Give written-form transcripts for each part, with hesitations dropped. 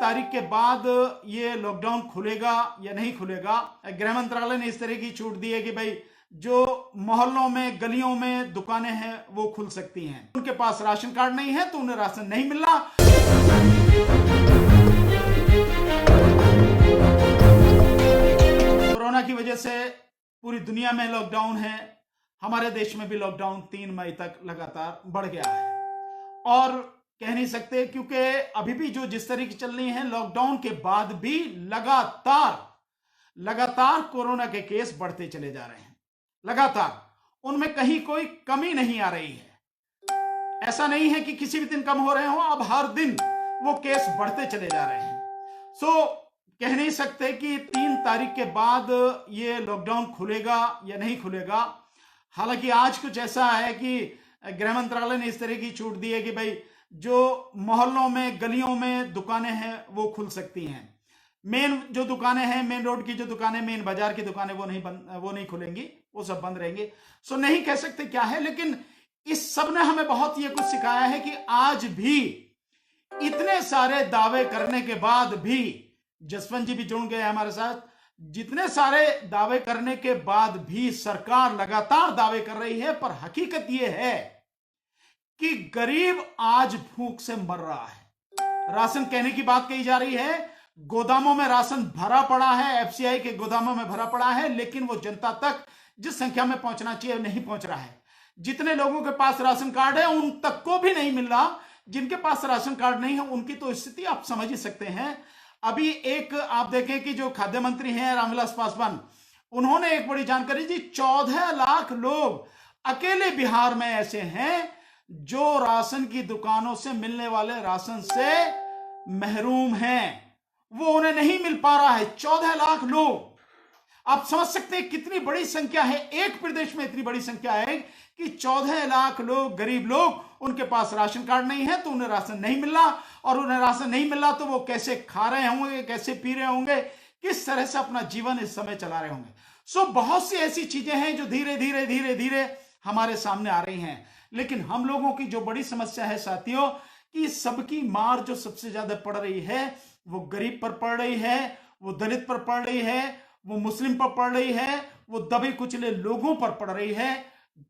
तारीख के बाद ये लॉकडाउन खुलेगा या नहीं खुलेगा। गृह मंत्रालय ने इस तरह की छूट दी है कि भाई जो मोहल्लों में गलियों में दुकानें हैं वो खुल सकती हैं। उनके पास राशन कार्ड नहीं है तो उन्हें राशन नहीं मिल रहा। कोरोना की वजह से पूरी दुनिया में लॉकडाउन है, हमारे देश में भी लॉकडाउन 3 मई तक लगातार बढ़ गया है। और कह नहीं सकते क्योंकि अभी भी जो जिस तरीके चल रही है, लॉकडाउन के बाद भी लगातार कोरोना के केस बढ़ते चले जा रहे हैं। लगातार उनमें कहीं कोई कमी नहीं आ रही है। ऐसा नहीं है कि किसी भी दिन कम हो रहे हो, अब हर दिन वो केस बढ़ते चले जा रहे हैं। कह नहीं सकते कि 3 तारीख के बाद ये लॉकडाउन खुलेगा या नहीं खुलेगा। हालांकि आज कुछ ऐसा है कि गृह मंत्रालय ने इस तरह की छूट दी है कि भाई जो मोहल्लों में गलियों में दुकानें हैं वो खुल सकती हैं। मेन जो दुकानें हैं, मेन रोड की जो दुकानें, मेन बाजार की दुकानें वो नहीं खुलेंगी, वो सब बंद रहेंगी। नहीं कह सकते क्या है, लेकिन इस सब ने हमें बहुत ये कुछ सिखाया है कि आज भी इतने सारे दावे करने के बाद भी, जसवंत जी भी जुड़ गए हमारे साथ, जितने सारे दावे करने के बाद भी सरकार लगातार दावे कर रही है, पर हकीकत यह है कि गरीब आज भूख से मर रहा है। राशन कहने की बात कही जा रही है, गोदामों में राशन भरा पड़ा है, एफसीआई के गोदामों में भरा पड़ा है, लेकिन वो जनता तक जिस संख्या में पहुंचना चाहिए नहीं पहुंच रहा है। जितने लोगों के पास राशन कार्ड है उन तक को भी नहीं मिल रहा। जिनके पास राशन कार्ड नहीं है उनकी तो स्थिति आप समझ ही सकते हैं। अभी एक आप देखें कि जो खाद्य मंत्री हैं रामविलास पासवान, उन्होंने एक बड़ी जानकारी दी, 14 लाख लोग अकेले बिहार में ऐसे हैं जो राशन की दुकानों से मिलने वाले राशन से महरूम हैं, वो उन्हें नहीं मिल पा रहा है। 14 लाख लोग, आप समझ सकते हैं कितनी बड़ी संख्या है। एक प्रदेश में इतनी बड़ी संख्या है कि 14 लाख लोग, गरीब लोग, उनके पास राशन कार्ड नहीं है तो उन्हें राशन नहीं मिल रहा, और उन्हें राशन नहीं मिल रहा तो वो कैसे खा रहे होंगे, कैसे पी रहे होंगे, किस तरह से अपना जीवन इस समय चला रहे होंगे। बहुत सी ऐसी चीजें हैं जो धीरे धीरे हमारे सामने आ रही हैं। लेकिन हम लोगों की जो बड़ी समस्या है साथियों, कि सबकी मार जो सबसे ज्यादा पड़ रही है वो गरीब पर पड़ रही है, वो दलित पर पड़ रही है, वो मुस्लिम पर पड़ रही है, वो दबे कुचले लोगों पर पड़ रही है,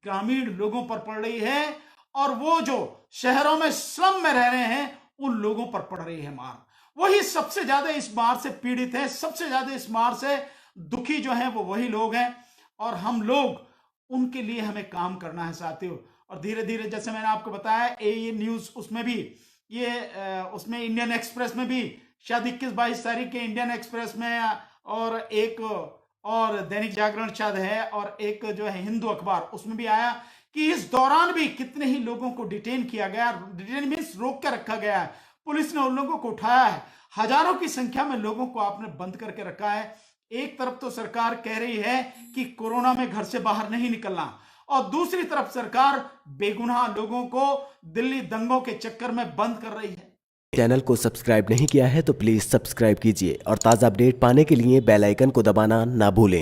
ग्रामीण लोगों पर पड़ रही है, और वो जो शहरों में स्लम में रह रहे हैं उन लोगों पर पड़ रही है मार। वही सबसे ज्यादा इस मार से पीड़ित है, सबसे ज्यादा इस मार से दुखी जो है वो वही लोग हैं, और हम लोग उनके लिए हमें काम करना है साथियों। और धीरे धीरे, जैसे मैंने आपको बताया, ये न्यूज उसमें भी, उसमें इंडियन एक्सप्रेस में भी शायद 21-22 तारीख के इंडियन एक्सप्रेस में, और एक और दैनिक जागरण शायद है, और एक जो है हिंदू अखबार, उसमें भी आया कि इस दौरान भी कितने ही लोगों को डिटेन किया गया। डिटेन मीन्स रोक कर रखा गया है, पुलिस ने उन लोगों को उठाया है। हजारों की संख्या में लोगों को आपने बंद करके रखा है। एक तरफ तो सरकार कह रही है कि कोरोना में घर से बाहर नहीं निकलना, और दूसरी तरफ सरकार बेगुनाह लोगों को दिल्ली दंगों के चक्कर में बंद कर रही है। चैनल को सब्सक्राइब नहीं किया है तो प्लीज सब्सक्राइब कीजिए, और ताज़ा अपडेट पाने के लिए बेल आइकन को दबाना ना भूलें।